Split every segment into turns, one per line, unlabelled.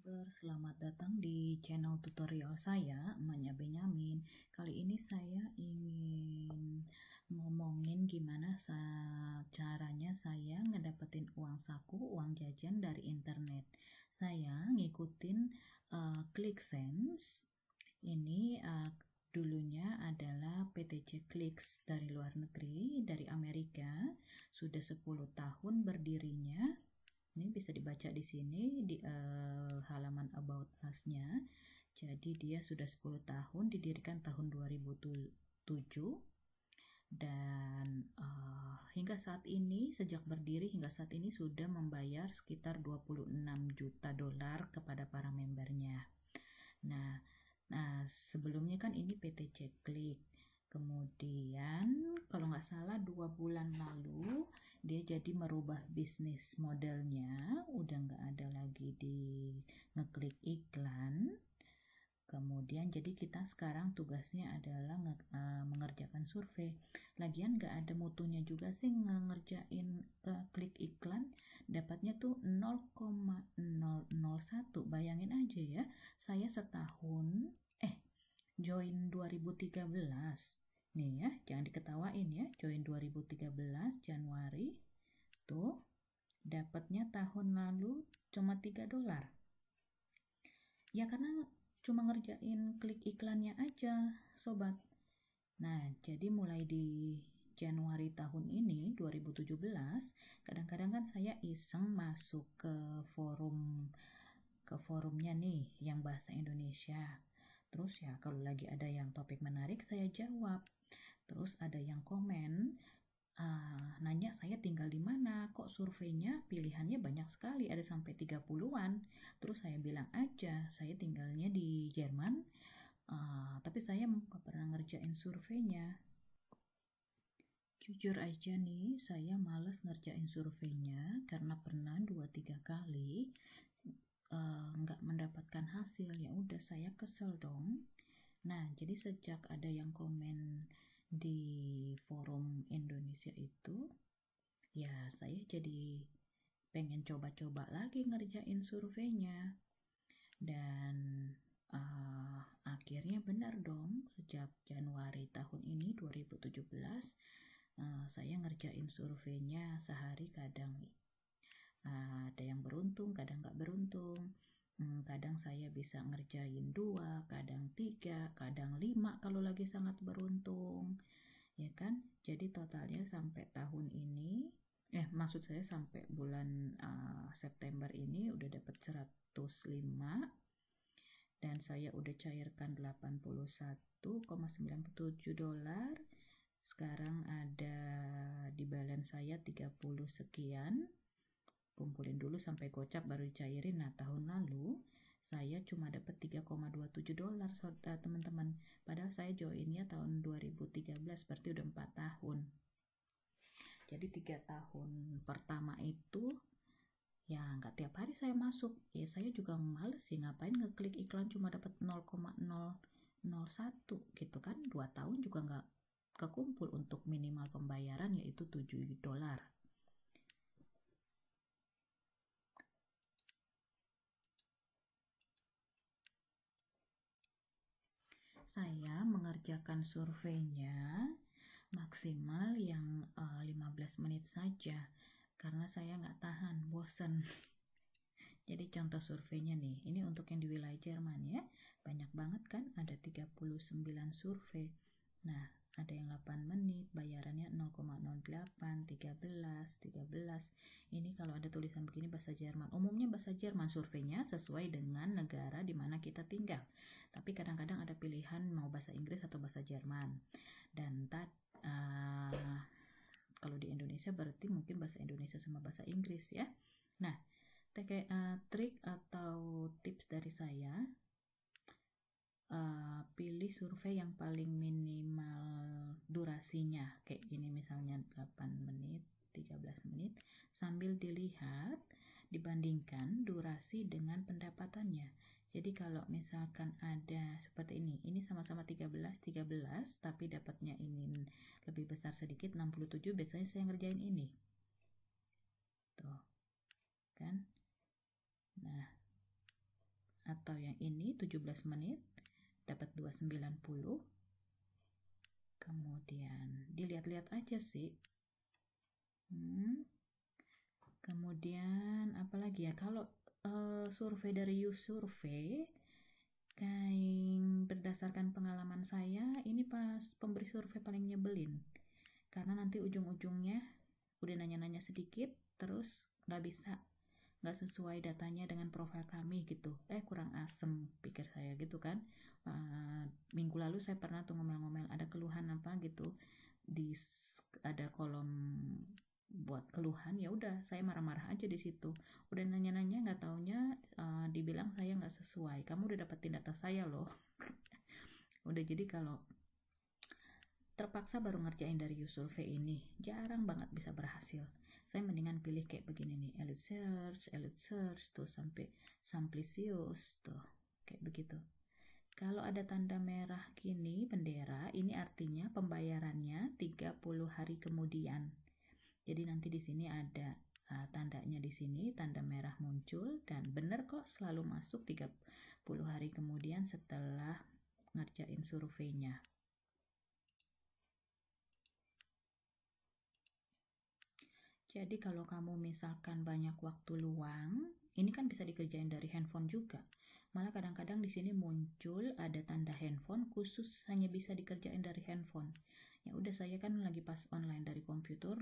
subscriber, selamat datang di channel tutorial saya, emaknya Benyamin. Kali ini saya ingin ngomongin gimana caranya saya ngedapetin uang saku, uang jajan dari internet. Saya ngikutin ClickSense. Ini dulunya adalah PTC Clicks dari luar negeri, dari Amerika. Sudah 10 tahun berdirinya. Ini bisa dibaca di sini di halaman About Us-nya. Jadi dia sudah 10 tahun, didirikan tahun 2007 dan hingga saat ini, sejak berdiri hingga saat ini sudah membayar sekitar 26 juta dolar kepada para membernya. Nah, sebelumnya kan ini PTC Click. Kemudian kalau nggak salah 2 bulan lalu dia jadi merubah bisnis modelnya, udah nggak ada lagi di ngeklik iklan. Kemudian jadi kita sekarang tugasnya adalah mengerjakan survei. Lagian nggak ada mutunya juga sih ngerjain klik iklan, dapatnya tuh 0,001. Bayangin aja ya, saya setahun join 2013 nih ya, jangan diketawain ya, join 2013 Januari tuh dapatnya tahun lalu cuma 3 dolar ya, karena cuma ngerjain klik iklannya aja sobat. Nah, jadi mulai di Januari tahun ini 2017, kadang-kadang kan saya iseng masuk ke forumnya nih yang bahasa Indonesia. Terus ya kalau lagi ada yang topik menarik saya jawab. Terus ada yang komen nanya saya tinggal di mana, kok surveinya pilihannya banyak sekali, ada sampai 30-an. Terus saya bilang aja saya tinggalnya di Jerman, tapi saya nggak pernah ngerjain surveinya. Jujur aja nih, saya males ngerjain surveinya karena pernah 2-3 kali nggak mendapatkan hasil. Ya udah, saya kesel dong. Nah, jadi sejak ada yang komen di forum Indonesia itu, ya saya jadi pengen coba-coba lagi ngerjain surveinya. Dan akhirnya benar dong, sejak Januari tahun ini 2017 saya ngerjain surveinya sehari. Kadang ada yang beruntung, kadang nggak beruntung. Kadang saya bisa ngerjain 2, kadang 3, kadang 5 kalau lagi sangat beruntung, ya kan. Jadi totalnya sampai tahun ini, maksud saya sampai bulan September ini udah dapat 105, dan saya udah cairkan 81,97 dolar. Sekarang ada di balance saya 30 sekian. Kumpulin dulu sampai gocap baru dicairin. Nah, tahun lalu saya cuma dapat 3,27 dolar teman-teman. Padahal saya joinnya tahun 2013, berarti udah 4 tahun. Jadi 3 tahun pertama itu ya nggak tiap hari saya masuk. Ya saya juga males sih, ngapain ngeklik iklan cuma dapat 0,001 gitu kan. 2 tahun juga nggak kekumpul untuk minimal pembayaran yaitu 7 dolar. Saya mengerjakan surveinya maksimal yang 15 menit saja karena saya nggak tahan, bosen. Jadi contoh surveinya nih, ini untuk yang di wilayah Jerman ya, banyak banget kan, ada 39 survei. Nah, ada yang 8 menit, bayarannya 0,08, 13. Ini kalau ada tulisan begini bahasa Jerman, umumnya bahasa Jerman surveinya sesuai dengan negara di mana kita tinggal. Tapi kadang-kadang ada pilihan mau bahasa Inggris atau bahasa Jerman. Dan kalau di Indonesia berarti mungkin bahasa Indonesia sama bahasa Inggris ya. Nah, trik atau tips dari saya, pilih survei yang paling minimal durasinya kayak gini, misalnya 8 menit, 13 menit, sambil dilihat dibandingkan durasi dengan pendapatannya. Jadi kalau misalkan ada seperti ini sama-sama 13, tapi dapatnya ini lebih besar sedikit, 67, biasanya saya ngerjain ini. Tuh. Kan? Nah, atau yang ini 17 menit dapat 290. Kemudian dilihat-lihat aja sih. Kemudian apalagi ya, kalau survei dari YouSurvey, kayak berdasarkan pengalaman saya, ini pas pemberi survei paling nyebelin, karena nanti ujung-ujungnya udah nanya-nanya sedikit terus nggak sesuai datanya dengan profil kami gitu. Kurang asem pikir saya gitu kan. Minggu lalu saya pernah tuh ngomel-ngomel, ada keluhan apa gitu, ada kolom buat keluhan, ya udah saya marah-marah aja di situ. Udah nanya-nanya, nggak taunya dibilang saya nggak sesuai. Kamu udah dapetin data saya loh. Udah, jadi kalau terpaksa baru ngerjain dari YouSurvey ini, jarang banget bisa berhasil. Saya mendingan pilih kayak begini nih, Elite Search tuh, sampai Samplicius tuh, kayak begitu. Kalau ada tanda merah gini, bendera, ini artinya pembayarannya 30 hari kemudian. Jadi nanti di sini ada tandanya, di sini tanda merah muncul, dan bener kok selalu masuk 30 hari kemudian setelah ngerjain surveinya. Jadi kalau kamu misalkan banyak waktu luang, ini kan bisa dikerjain dari handphone juga. Malah kadang-kadang di sini muncul ada tanda handphone khusus hanya bisa dikerjain dari handphone. Ya udah, saya kan lagi pas online dari komputer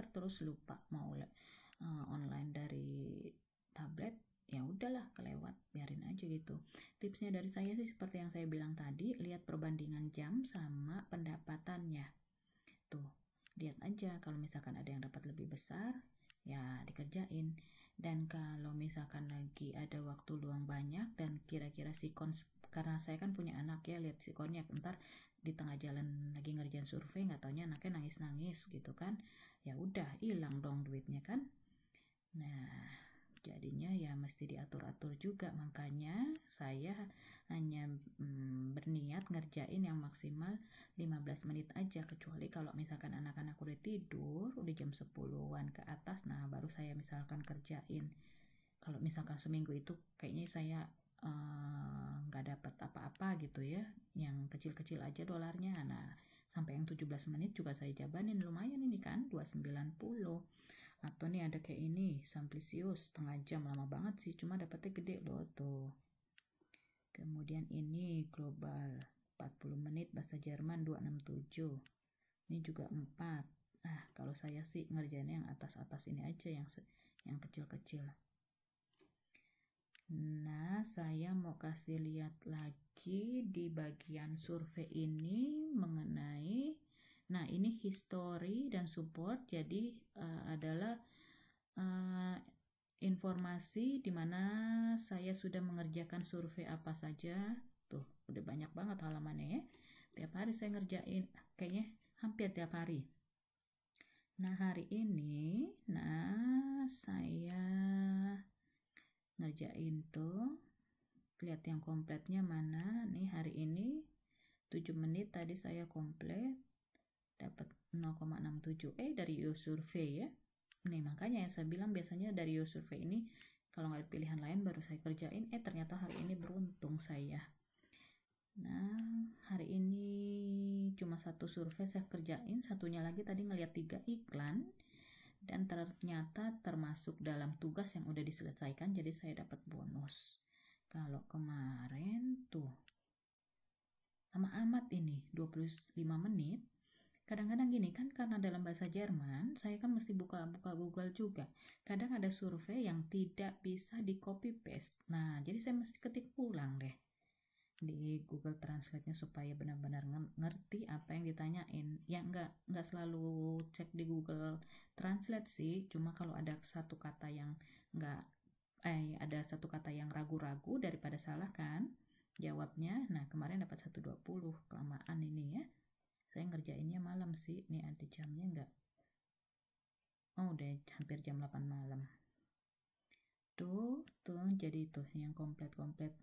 terus lupa mau online dari tablet, ya udahlah kelewat, biarin aja gitu. Tipsnya dari saya sih seperti yang saya bilang tadi, lihat perbandingan jam sama pendapatannya. Tuh, lihat aja, kalau misalkan ada yang dapat lebih besar ya dikerjain. Dan kalau misalkan lagi ada waktu luang banyak dan kira-kira sikon, karena saya kan punya anak ya, lihat sikonnya, ntar di tengah jalan lagi ngerjain survei nggak taunya anaknya nangis-nangis gitu kan, ya udah hilang dong duitnya kan. Nah, jadinya ya mesti diatur-atur juga. Makanya saya hanya berniat ngerjain yang maksimal 15 menit aja, kecuali kalau misalkan anak-anak udah tidur, udah jam 10-an ke atas, nah baru saya misalkan kerjain. Kalau misalkan seminggu itu kayaknya saya nggak dapat apa-apa gitu ya, yang kecil-kecil aja dolarnya, nah sampai yang 17 menit juga saya jabanin, lumayan ini kan 290. Atau nih ada kayak ini, Samplicius, setengah jam, lama banget sih, cuma dapetnya gede loh tuh. Kemudian ini global, 40 menit, bahasa Jerman 267. Ini juga 4. Kalau saya sih ngerjainnya yang atas-atas ini aja, yang kecil-kecil. Nah, saya mau kasih lihat lagi di bagian survei ini mengenai, nah ini history dan support. Jadi adalah informasi di mana saya sudah mengerjakan survei apa saja. Tuh, udah banyak banget halamannya ya. Tiap hari saya ngerjain, kayaknya hampir tiap hari. Nah, hari ini, saya ngerjain tuh, lihat yang kompletnya mana. Nih hari ini 7 menit tadi saya komplit, dapat 0,67 dari YouSurvey ya. Nih makanya saya bilang biasanya dari YouSurvey ini kalau nggak ada pilihan lain baru saya kerjain. Ternyata hari ini beruntung saya. Nah, hari ini cuma satu survei saya kerjain, satunya lagi tadi ngeliat 3 iklan, dan ternyata termasuk dalam tugas yang udah diselesaikan, jadi saya dapat bonus. Kalau kemarin tuh lama amat ini, 25 menit. Kadang-kadang gini kan, karena dalam bahasa Jerman, saya kan mesti buka-buka Google juga. Kadang ada survei yang tidak bisa di copy paste. Nah, jadi saya mesti ketik ulang deh di Google Translate-nya supaya benar-benar ngerti apa yang ditanyain. Ya nggak selalu cek di Google Translate sih, cuma kalau ada satu kata yang ragu-ragu daripada salah kan jawabnya. Nah, kemarin dapat 120, kelamaan ini ya. Saya ngerjainnya malam sih, nih ada jamnya nggak? Oh, udah hampir jam 8 malam. Tuh, jadi tuh yang komplit-komplit.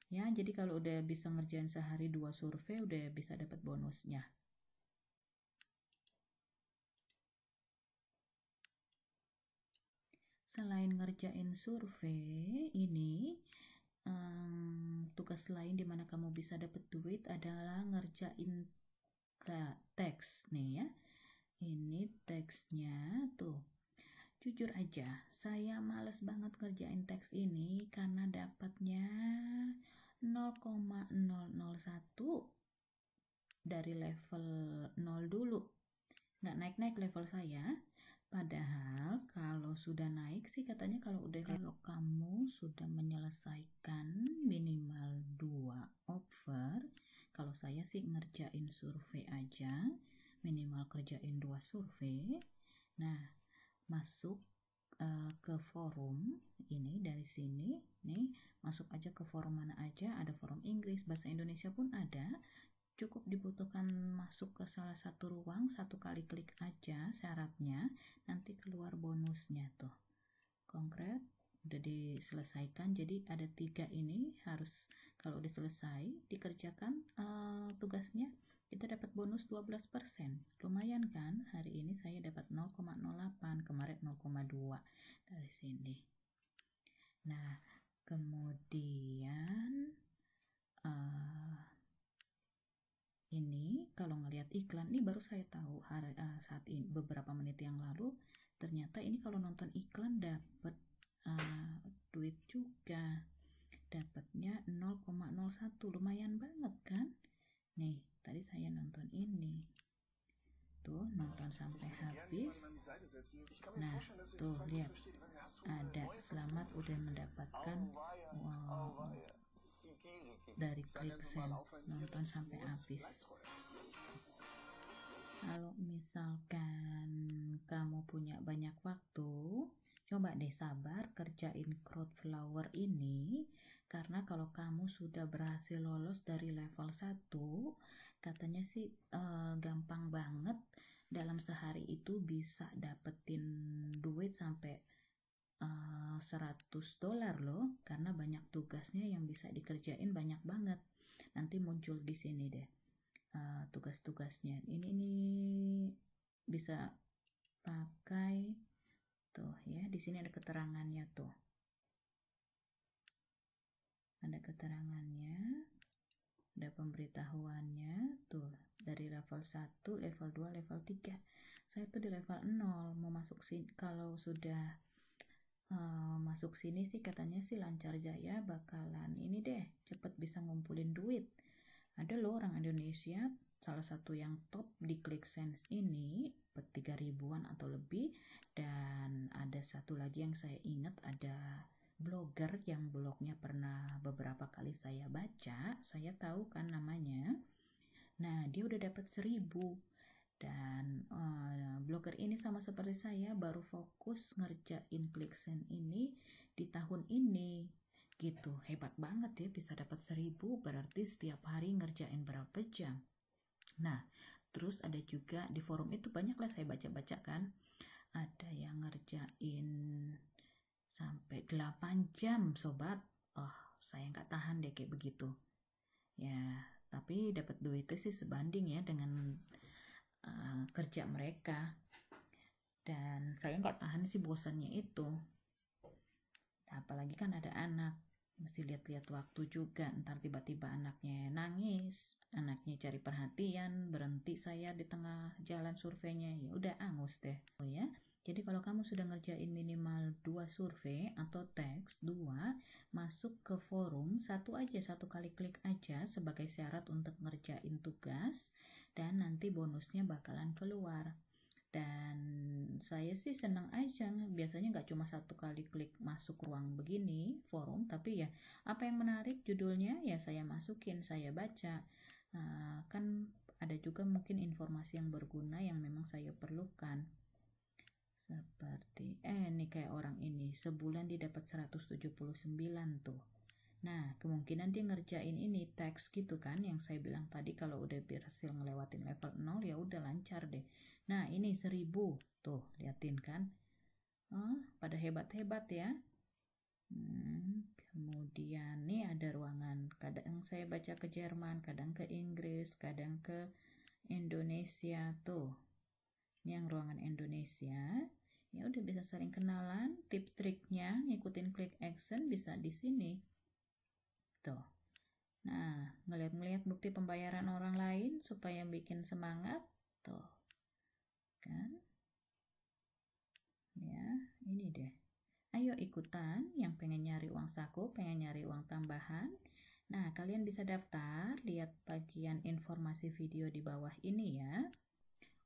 Ya, jadi kalau udah bisa ngerjain sehari 2 survei, udah bisa dapat bonusnya. Selain ngerjain survei ini, tugas lain dimana kamu bisa dapat duit adalah ngerjain teks nih ya. Ini teksnya tuh. Jujur aja, saya males banget ngerjain teks ini karena dapatnya 0,001 dari level 0 dulu. Nggak naik-naik level saya. Padahal kalau sudah naik sih katanya kalau kamu sudah menyelesaikan minimal 2 offer, kalau saya sih ngerjain survei aja, minimal kerjain 2 survei. Nah, masuk ke forum ini dari sini nih, masuk aja ke forum mana aja, ada forum Inggris, bahasa Indonesia pun ada. Cukup dibutuhkan masuk ke salah satu ruang, 1 kali klik aja syaratnya, nanti keluar bonusnya tuh. Konkret udah diselesaikan, jadi ada 3 ini harus kalau udah selesai dikerjakan tugasnya, kita dapat bonus 12%. Lumayan kan? Hari ini saya dapat 0,08, kemarin 0,2 dari sini. Nah, kemudian ini kalau ngelihat iklan, ini baru saya tahu saat ini beberapa menit yang lalu, ternyata ini kalau nonton iklan dapat duit juga, dapatnya 0,01, lumayan banget kan. Nih tadi saya nonton ini tuh, nonton sampai habis. Nah tuh lihat, ada selamat udah mendapatkan dari ClickSend, nonton sampai habis. Kalau misalkan kamu punya banyak waktu, coba deh sabar kerjain Crowdflower ini, karena kalau kamu sudah berhasil lolos dari level 1, katanya sih gampang banget, dalam sehari itu bisa dapetin duit sampai $100 loh, karena banyak tugasnya yang bisa dikerjain, banyak banget. Nanti muncul di sini deh tugas-tugasnya. Ini nih bisa pakai tuh ya, di sini ada keterangannya tuh. Ada keterangannya, ada pemberitahuannya tuh, dari level 1, level 2, level 3. Saya tuh di level 0, mau masuk sini. Kalau sudah masuk sini sih katanya sih lancar jaya, bakalan ini deh, cepet bisa ngumpulin duit. Ada loh orang Indonesia, salah satu yang top di ClickSense ini 3.000-an atau lebih. Dan ada satu lagi yang saya ingat, ada blogger yang blognya pernah beberapa kali saya baca, saya tahu kan namanya. Nah dia udah dapat 1.000. Dan blogger ini sama seperti saya, baru fokus ngerjain ClickSense ini di tahun ini gitu. Hebat banget ya, bisa dapat 1.000, berarti setiap hari ngerjain berapa jam. Nah terus ada juga di forum itu, banyak lah saya baca-baca kan, ada yang ngerjain sampai 8 jam sobat. Saya nggak tahan deh kayak begitu ya, tapi dapat duitnya sih sebanding ya dengan kerja mereka. Dan saya nggak tahan sih bosannya itu, apalagi kan ada anak, mesti lihat-lihat waktu juga, ntar tiba-tiba anaknya nangis, anaknya cari perhatian, berhenti saya di tengah jalan surveinya, ya udah angus deh. Oh ya, jadi kalau kamu sudah ngerjain minimal 2 survei atau teks 2, masuk ke forum 1 aja, 1 kali klik aja sebagai syarat untuk ngerjain tugas, dan nanti bonusnya bakalan keluar. Dan saya sih senang aja, biasanya nggak cuma 1 kali klik masuk ruang begini forum, tapi ya apa yang menarik judulnya ya saya masukin, saya baca. Kan ada juga mungkin informasi yang berguna yang memang saya perlukan, seperti ini kayak orang ini sebulan dia dapat 179 tuh. Nah kemungkinan dia ngerjain ini teks gitu kan, yang saya bilang tadi, kalau udah berhasil ngelewatin level 0 ya udah lancar deh. Nah ini 1.000 tuh, liatin kan, pada hebat-hebat ya. Kemudian nih ada ruangan, kadang saya baca ke Jerman, kadang ke Inggris, kadang ke Indonesia tuh. Ini yang ruangan Indonesia. Ya udah bisa saling kenalan, tips triknya ngikutin click action bisa di sini. Tuh. Nah, ngeliat-ngeliat bukti pembayaran orang lain supaya bikin semangat. Tuh. Kan? Ya, ini deh. Ayo ikutan yang pengen nyari uang saku, pengen nyari uang tambahan. Nah, kalian bisa daftar, lihat bagian informasi video di bawah ini ya.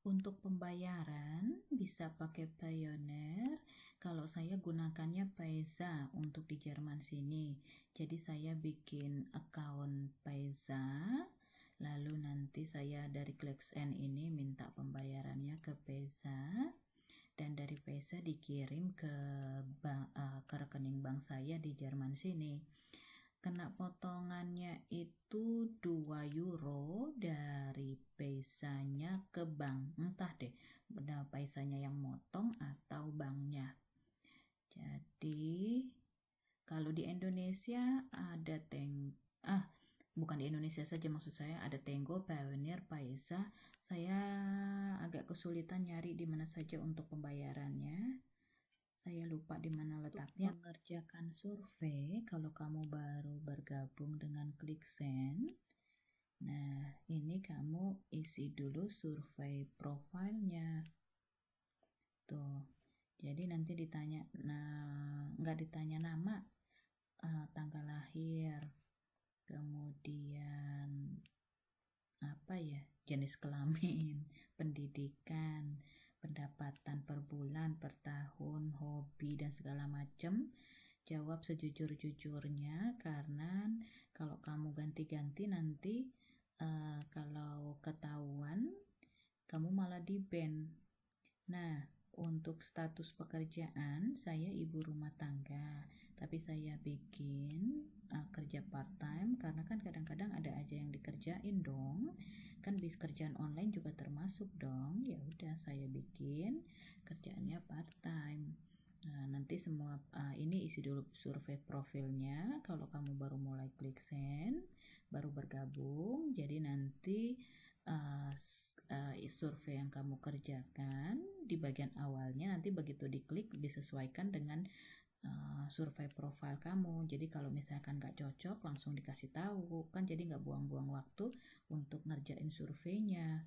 Untuk pembayaran bisa pakai Payoneer. Kalau saya gunakannya Paisa untuk di Jerman sini. Jadi saya bikin account Paisa, lalu nanti saya dari ClickSend ini minta pembayarannya ke Paisa, dan dari Paisa dikirim ke rekening bank saya di Jerman sini. Kena potongannya itu 2 euro dari paisanya ke bank. Entah deh, benar paisanya yang motong atau banknya. Jadi, kalau di Indonesia ada bukan di Indonesia saja, maksud saya ada Tenggo, Payoneer, Paisa. Saya agak kesulitan nyari di mana saja untuk pembayarannya. Saya lupa di mana letaknya. Mengerjakan survei, kalau kamu baru bergabung dengan ClickSend, nah ini kamu isi dulu survei profilnya. Tuh, jadi nanti ditanya, nggak ditanya nama, tanggal lahir, kemudian jenis kelamin, pendidikan, pendapatan per bulan, per tahun, hobi, dan segala macam. Jawab sejujur-jujurnya, karena kalau kamu ganti-ganti nanti kalau ketahuan kamu malah di-ban. Nah, untuk status pekerjaan saya ibu rumah tangga, tapi saya bikin kerja part-time karena kan kadang-kadang ada aja yang dikerjain dong. Kan bis kerjaan online juga termasuk dong. Ya udah saya bikin kerjaannya part-time. Nah, nanti semua ini isi dulu survei profilnya. Kalau kamu baru mulai ClickSend, baru bergabung, jadi nanti survei yang kamu kerjakan di bagian awalnya nanti begitu diklik disesuaikan dengan survei profil kamu. Jadi kalau misalkan nggak cocok langsung dikasih tahu kan, jadi nggak buang-buang waktu untuk ngerjain surveinya.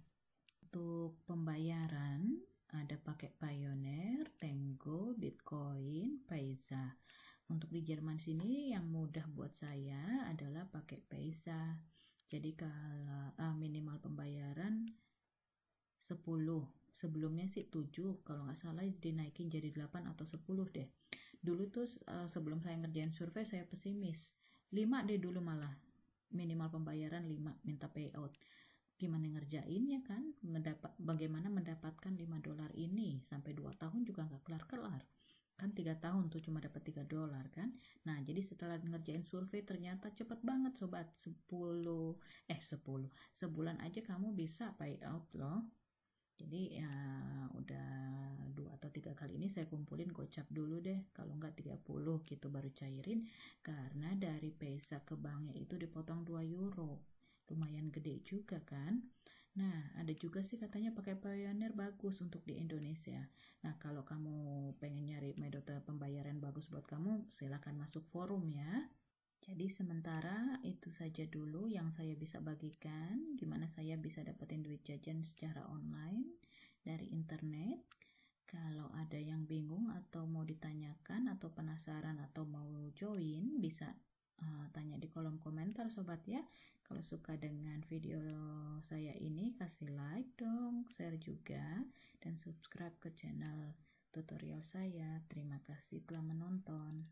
Untuk pembayaran ada pakai Payoneer, Tenggo, Bitcoin, Paisa. Untuk di Jerman sini yang mudah buat saya adalah pakai Paisa. Jadi kalau minimal pembayaran 10, sebelumnya sih 7, kalau nggak salah dinaikin jadi 8 atau 10 deh. Dulu tuh sebelum saya ngerjain survei saya pesimis, 5 deh dulu malah, minimal pembayaran 5, minta payout. Gimana ngerjainnya kan, bagaimana mendapatkan $5 ini, sampai 2 tahun juga nggak kelar-kelar kan, 3 tahun tuh cuma dapat $3 kan. Nah jadi setelah ngerjain survei ternyata cepet banget sobat, 10 sebulan aja kamu bisa payout loh. Jadi ya udah 2 atau 3 kali ini saya kumpulin gocap dulu deh, kalau nggak 30 gitu baru cairin, karena dari Paisa ke banknya itu dipotong 2 euro, lumayan gede juga kan. Nah ada juga sih katanya pakai Payoneer bagus untuk di Indonesia. Nah kalau kamu pengen nyari metode pembayaran bagus buat kamu, silakan masuk forum ya. Jadi sementara itu saja dulu yang saya bisa bagikan, gimana saya bisa dapetin duit jajan secara online dari internet. Kalau ada yang bingung atau mau ditanyakan atau penasaran atau mau join, bisa tanya di kolom komentar sobat ya. Kalau suka dengan video saya ini, kasih like dong, share juga, dan subscribe ke channel tutorial saya. Terima kasih telah menonton.